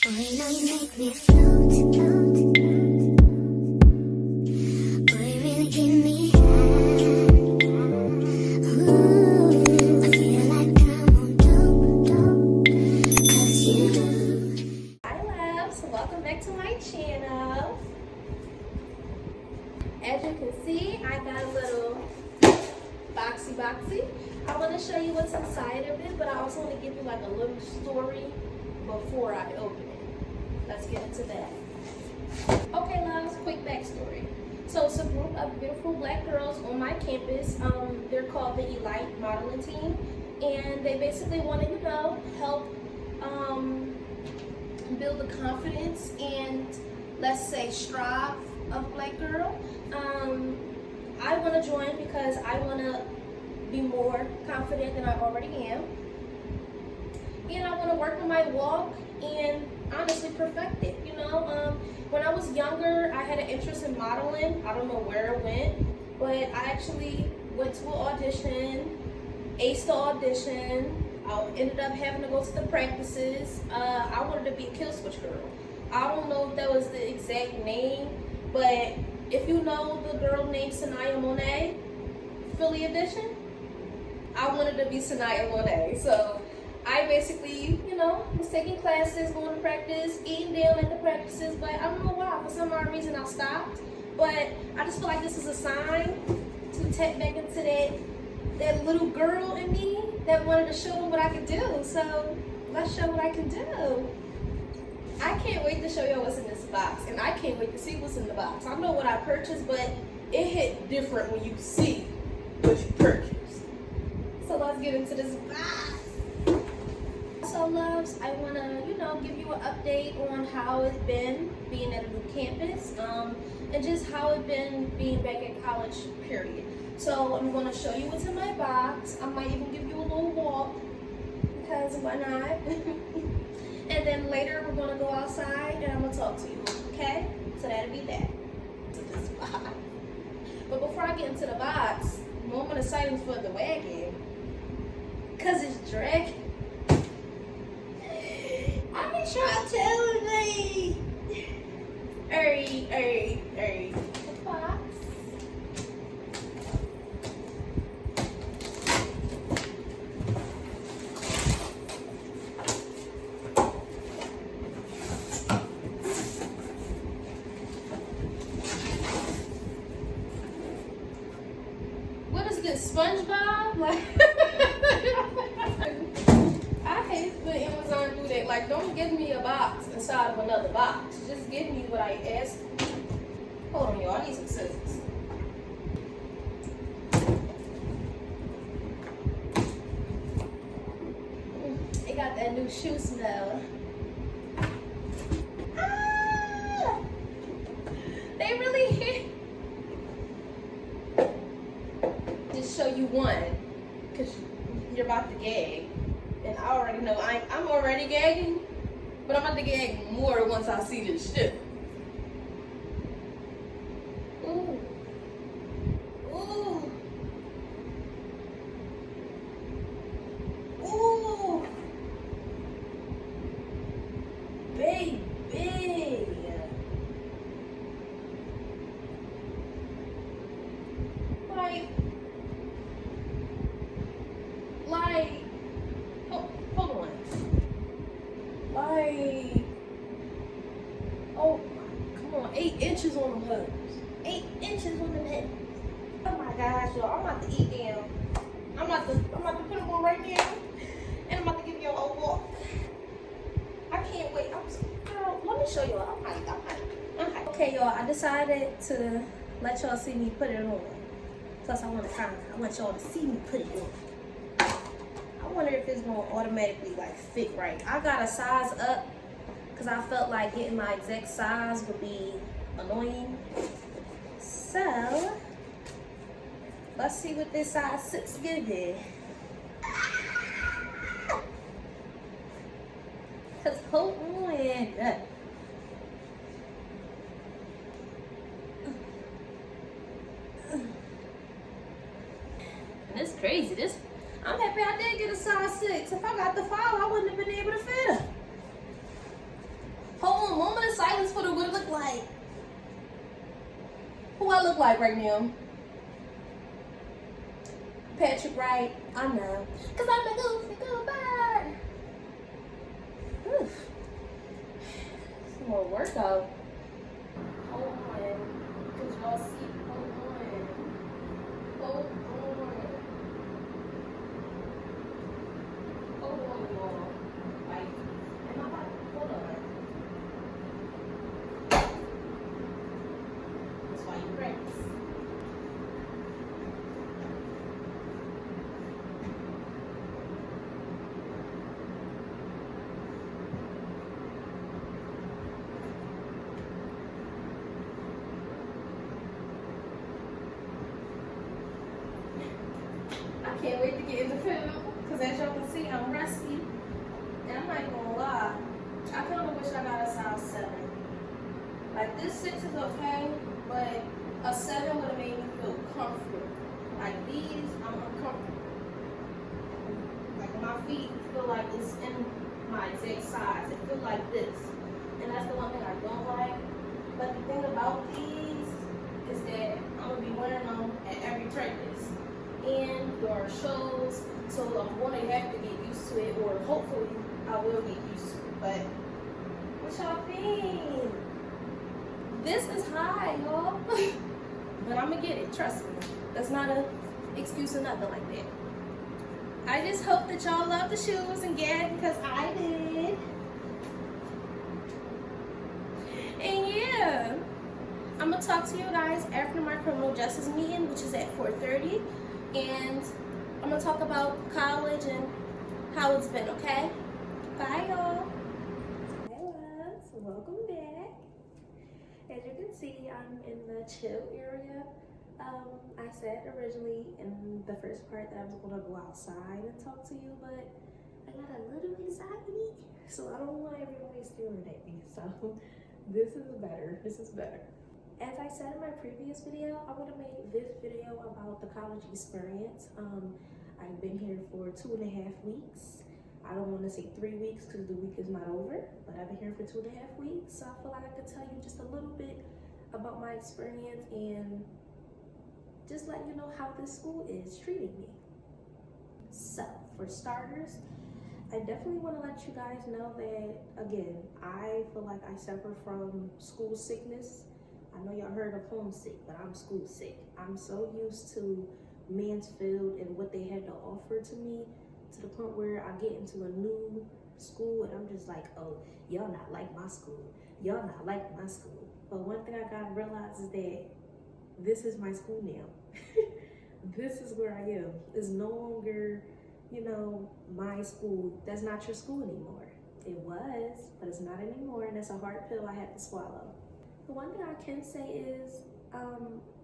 you know you make me float, float. Boy, you really give me high. Ooh, I feel like I'm on dope, dope. 'Cause you. Hi loves, welcome back to my channel. As you can see, I got a little boxy. I want to show you what's inside of it, but I also want to give you like a little story before I open it. Let's get into that. Okay loves, quick backstory. So it's a group of beautiful black girls on my campus. They're called the Elite Modeling Team, and they basically want to, help build the confidence and, let's say, strive of black girl. I want to join because I want to be more confident than I already am, and I want to work on my walk and honestly perfect it. When I was younger, I had an interest in modeling. I don't know where it went, but I actually went to an audition, aced the audition. I ended up having to go to the practices. I wanted to be a kill switch girl. I don't know if that was the exact name, but if you know the girl named Sanaya Monet, Philly edition, I wanted to be Sanaya Monet. So I basically, was taking classes, going to practice, eating down at the practices, but I don't know why. For some odd reason, I stopped. But I just feel like this is a sign to tap back into that little girl in me that wanted to show them what I could do. So let's show what I can do. I can't wait to show y'all what's in this box, and I can't wait to see what's in the box. I know what I purchased, but it hit different when you see what you purchased. So let's get into this box. So loves, I want to, give you an update on how it's been being at a new campus, and just how it's been being back at college, period. So I'm going to show you what's in my box. I might even give you a little walk, because why not? And then later we're going to go outside and I'm going to talk to you, okay? So that'll be that. To this box. But before I get into the box, moment of silence for the wagon, because it's dragging. I be trying to tell me. Hey. The box. What is this, SpongeBob? Like, I hate when Amazon do that. Like, don't give me a box inside of another box. Just give me what I asked. Hold on, y'all. I need some scissors. It got that new shoe smell. Ah! They really hit. Just show you one, because you're about to gag. And I already know I'm already gagging, but I'm about to gag more once I see this shit. Ooh. Ooh. Ooh. Baby. Like, hold on. Like, oh, come on, 8 inches on them hooves. 8 inches on them hips. Oh my gosh, y'all, I'm about to eat them. I'm about to put them on right now, and I'm about to give you a walk. I can't wait. Girl, let me show y'all. I'm hyped. Okay, y'all, I decided to let y'all see me put it on. Plus, I want y'all to see me put it on. I wonder if it's gonna automatically fit right. I got a size up because I felt like getting my exact size would be annoying. So let's see what this size 6 give me. Cause hold on. This crazy. I'm happy I did get a size 6. If I got the 5, I wouldn't have been able to fit her. like, who I look like right now? Patrick Wright. I know. Because I'm a goofy good bird. Oof. Some more workout. Hold on. Because y'all see. Hold on. Hold on. Hold on, y'all. Like, am I about to hold on? That's why you practice. I can't wait to get in the field because as y'all can see, I'm rusty. And I'm not gonna lie, I kind of wish I got a size 7. Like this 6 is okay, but a 7 would have made me feel comfortable. Like these, I'm uncomfortable. Like my feet feel like it's in my exact size. It feels like this. And that's the one thing I don't like. But the thing about these is that I'm gonna be wearing them at every practice. And there are shows, so I'm going to have to get used to it, or hopefully I will get used to it. But what y'all think? This is high, y'all. But I'm gonna get it, trust me. That's not an excuse or nothing like that. I just hope that y'all love the shoes and get it because I did. And yeah, I'm gonna talk to you guys after my criminal justice meeting, which is at 4:30. And I'm gonna talk about college and how it's been, okay? Bye, y'all. Hi, loves. Welcome back. As you can see, I'm in the chill area. I said originally in the first part that I was gonna go outside and talk to you, but I got a little anxiety, so I don't want everybody staring at me. So this is better. This is better. As I said in my previous video, I would have made this video about the college experience. I've been here for 2.5 weeks. I don't want to say 3 weeks because the week is not over, but I've been here for 2.5 weeks. So I feel like I could tell you just a little bit about my experience and just let you know how this school is treating me. So for starters, I definitely want to let you guys know that, again, I feel like I suffer from school sickness. I know y'all heard of homesick, but I'm school sick. I'm so used to Mansfield and what they had to offer to me to the point where I get into a new school and I'm just like, oh, y'all not like my school. Y'all not like my school. But one thing I gotta realize is that this is my school now. This is where I am. It's no longer, you know, my school. That's not your school anymore. It was, but it's not anymore, and it's a hard pill I had to swallow. The one thing I can say is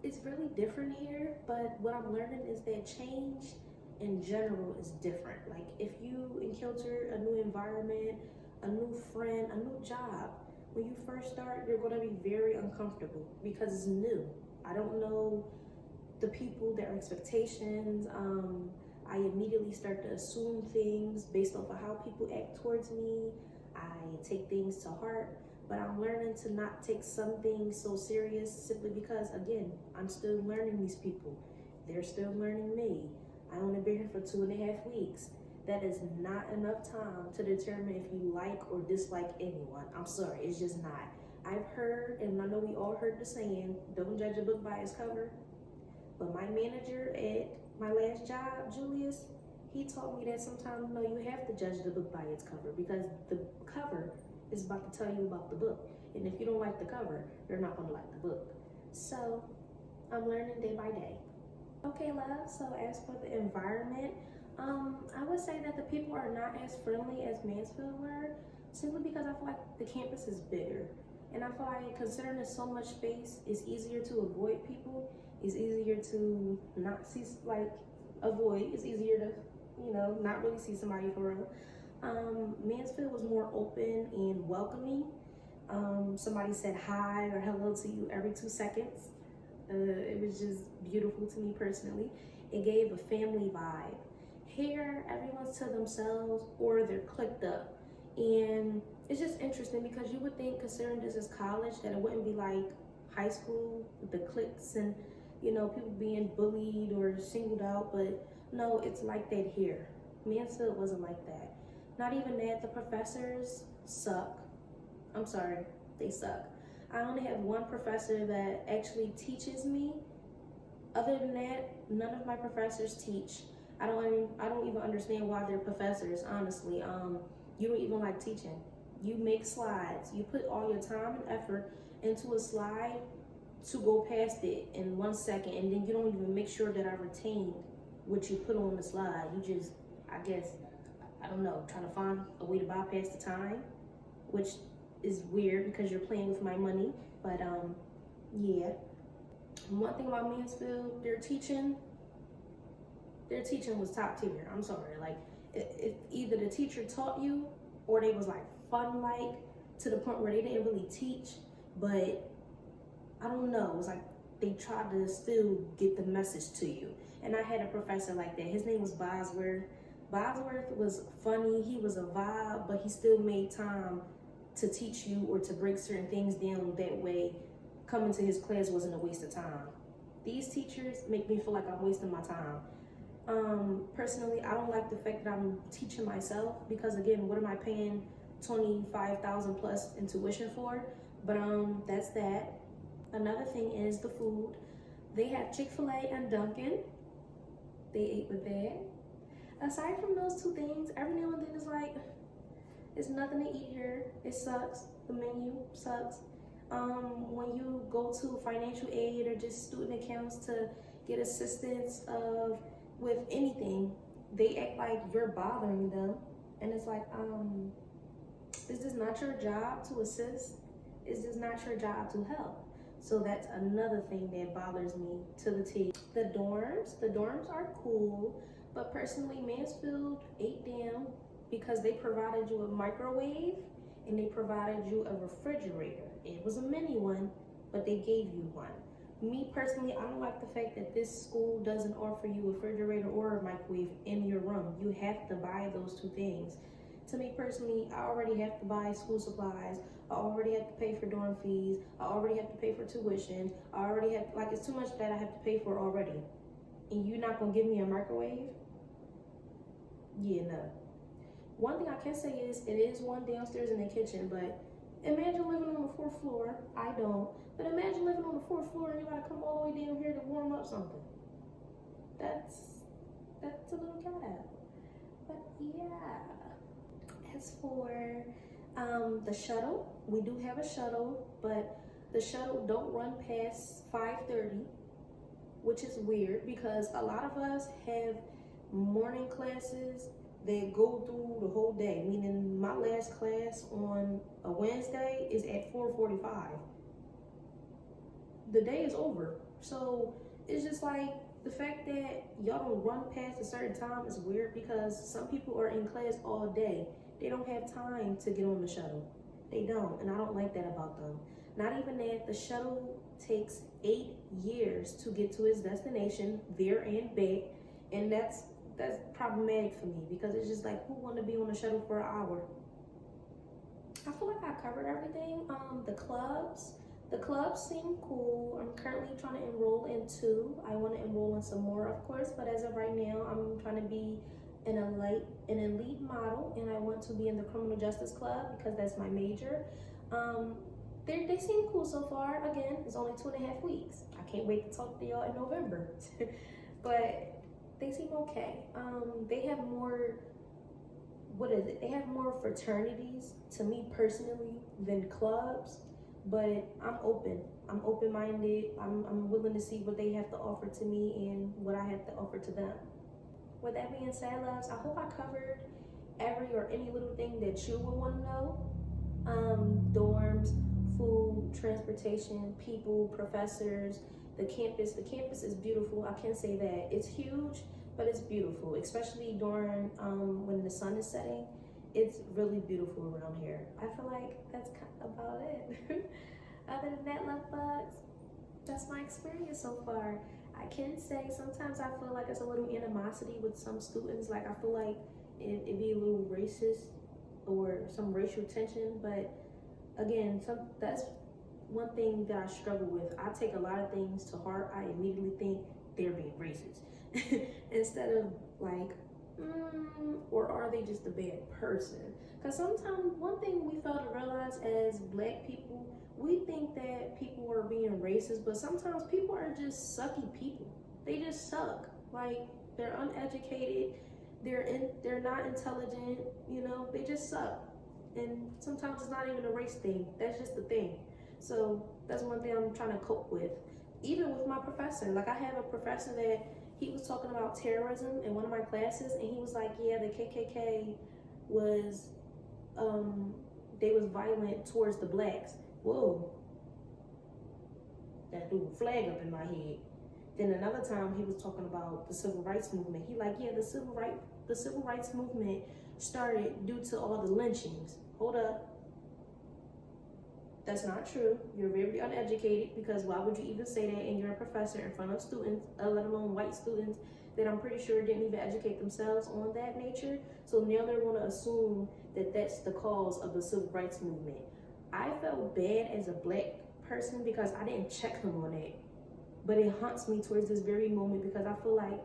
it's really different here, but what I'm learning is that change in general is different. Like if you encounter a new environment, a new friend, a new job, when you first start, you're going to be very uncomfortable because it's new. I don't know the people, their expectations. I immediately start to assume things based off of how people act towards me. I take things to heart. But I'm learning to not take some things so serious simply because, again, I'm still learning these people. They're still learning me. I only been here for 2.5 weeks. That is not enough time to determine if you like or dislike anyone. I'm sorry, it's just not. I've heard, and I know we all heard the saying, don't judge a book by its cover. But my manager at my last job, Julius, he taught me that sometimes, no, you have to judge the book by its cover because the cover is about to tell you about the book. And if you don't like the cover, you're not gonna like the book. So I'm learning day by day. Okay, love, so as for the environment, I would say that the people are not as friendly as Mansfield were, simply because I feel like the campus is bigger. And I feel like considering there's so much space, it's easier to avoid people. It's easier to not see, like, avoid. It's easier to, you know, not really see somebody for real. Mansfield was more open and welcoming. Somebody said hi or hello to you every 2 seconds. It was just beautiful to me personally. It gave a family vibe. Here, everyone's to themselves or they're clicked up. And it's just interesting because you would think, considering this is college, that it wouldn't be like high school with the cliques and, you know, people being bullied or singled out, but no, it's like that here. Mansfield wasn't like that. Not even that, the professors suck. I'm sorry, they suck. I only have one professor that actually teaches me. Other than that, none of my professors teach. I don't even understand why they're professors, honestly. You don't even like teaching. You make slides. You put all your time and effort into a slide to go past it in 1 second, and then you don't even make sure that I retained what you put on the slide. You just, I guess, I don't know, trying to find a way to bypass the time, which is weird because you're playing with my money. But yeah. One thing about Mansfield, their teaching was top tier. I'm sorry, like if either the teacher taught you or they was like fun, like to the point where they didn't really teach, but I don't know, it was like they tried to still get the message to you. And I had a professor like that. His name was Bosworth. Bosworth was funny, he was a vibe, but he still made time to teach you or to break certain things down. That way coming to his class wasn't a waste of time. These teachers make me feel like I'm wasting my time. Personally, I don't like the fact that I'm teaching myself, because again, what am I paying $25,000 plus in tuition for? But that's that. Another thing is the food. They have Chick-fil-A and Dunkin'. They ate with that. Aside from those two things, every now and then it's like, it's nothing to eat here. It sucks. The menu sucks. When you go to financial aid or just student accounts to get assistance with anything, they act like you're bothering them. And it's like, is this not your job to assist? Is this not your job to help? So that's another thing that bothers me to the T. The dorms are cool, but personally, Mansfield ate down because they provided you a microwave and they provided you a refrigerator. It was a mini one, but they gave you one. Me personally, I don't like the fact that this school doesn't offer you a refrigerator or a microwave in your room. You have to buy those two things. To me personally, I already have to buy school supplies. I already have to pay for dorm fees. I already have to pay for tuition. I already have, like, it's too much that I have to pay for already. And you're not gonna give me a microwave? Yeah, no. One thing I can say is, it is one downstairs in the kitchen, but imagine living on the 4th floor. I don't. But imagine living on the 4th floor and you gotta come all the way down here to warm up something. That's a little ghetto. But yeah. As for the shuttle, we do have a shuttle, but the shuttle don't run past 5:30, which is weird because a lot of us have morning classes that go through the whole day. Meaning my last class on a Wednesday is at 4:45. The day is over. So it's just like, the fact that y'all don't run past a certain time is weird because some people are in class all day. They don't have time to get on the shuttle. They don't, and I don't like that about them. Not even that, the shuttle takes 8 years to get to its destination, there and back, and that's problematic for me because it's just like, who want to be on the shuttle for an hour? I feel like I covered everything. The clubs seem cool. I'm currently trying to enroll in 2. I want to enroll in some more, of course, but as of right now, I'm trying to be an elite model, and I want to be in the criminal justice club because that's my major. They seem cool so far. Again, it's only 2.5 weeks. I can't wait to talk to y'all in November. But they seem okay. They have more, they have more fraternities to me personally than clubs, but I'm open. I'm open-minded. I'm willing to see what they have to offer to me and what I have to offer to them. With that being said, loves, I hope I covered every or any little thing that you would want to know. Dorms, food, transportation, people, professors, the campus. The campus is beautiful. I can say that. It's huge, but it's beautiful, especially during when the sun is setting. It's really beautiful around here. I feel like that's kind of about it. Other than that, love bugs, that's my experience so far. I can say sometimes I feel like there's a little animosity with some students. Like, I feel like it'd be a little racist or some racial tension, but again, that's one thing that I struggle with. I take a lot of things to heart. I immediately think they're being racist instead of like, or are they just a bad person? Because sometimes one thing we fail to realize as Black people, we think that people are being racist, but sometimes people are just sucky people. They just suck. Like, they're uneducated, they're not intelligent, you know, they just suck. And sometimes it's not even a race thing, that's just the thing. So that's one thing I'm trying to cope with. Even with my professor, like I have a professor that he was talking about terrorism in one of my classes, and he was like, yeah, the KKK was, they was violent towards the Blacks. Whoa, that threw a flag up in my head. Then another time he was talking about the civil rights movement. He like, yeah, the civil rights movement started due to all the lynchings. Hold up. That's not true. You're very uneducated, because why would you even say that, and you're a professor in front of students, let alone white students that I'm pretty sure didn't even educate themselves on that nature. So now they're going to assume that that's the cause of the civil rights movement. I felt bad as a Black person because I didn't check him on that. But it haunts me towards this very moment, because I feel like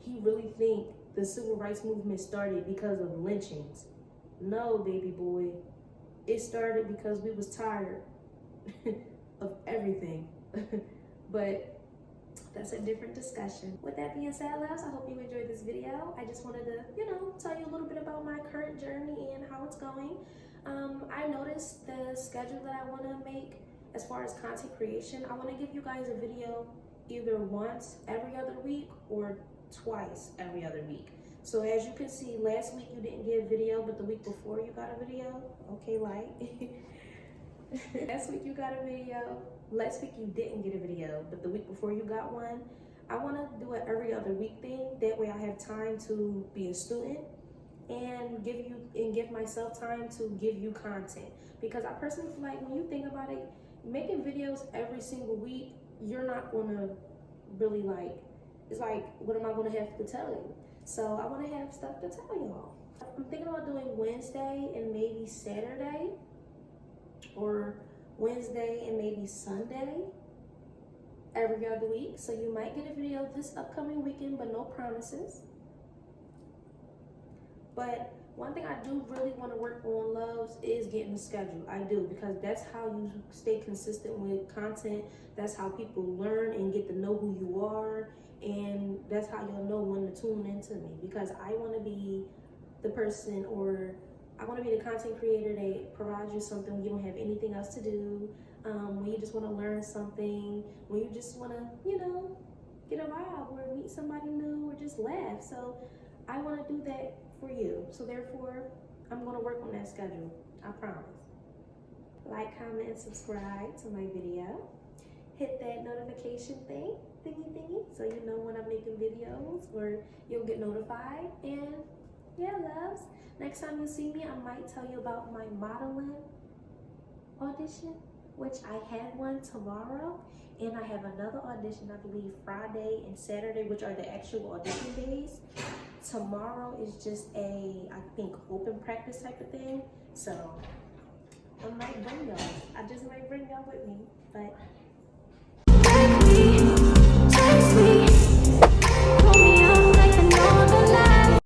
he really think the civil rights movement started because of lynchings. No, baby boy. It started because we was tired of everything. But that's a different discussion. With that being said, loves, I hope you enjoyed this video. I just wanted to, tell you a little bit about my current journey and how it's going. I noticed the schedule that I want to make as far as content creation. I want to give you guys a video either once every other week or twice every other week. So as you can see, last week you didn't get a video, but the week before you got a video. Okay, like last week you got a video. Last week you didn't get a video, but the week before you got one. I want to do an every other week thing. That way I have time to be a student and give myself time to give you content. Because I personally feel like when you think about it, making videos every single week, you're not gonna really it's like, what am I gonna have to tell you? So I want to have stuff to tell y'all. I'm thinking about doing Wednesday and maybe Saturday, or Wednesday and maybe Sunday every other week. So you might get a video this upcoming weekend, but no promises. But one thing I do really want to work on, loves, is getting the schedule. I do, because that's how you stay consistent with content. That's how people learn and get to know who you are. And that's how you'll know when to tune into me, because I want to be the person, or I want to be the content creator that provides you something when you don't have anything else to do, when you just want to learn something, when you just want to, get a vibe or meet somebody new or just laugh. So I want to do that for you. So therefore, I'm going to work on that schedule. I promise. Like, comment, and subscribe to my video. Hit that notification thingy, so you know when I'm making videos, or you'll get notified. And yeah, loves, next time you see me, I might tell you about my modeling audition, which I had one tomorrow, and I have another audition, I believe Friday and Saturday, which are the actual audition days. Tomorrow is just I think open practice type of thing. So I might bring y'all. I just might bring y'all with me, but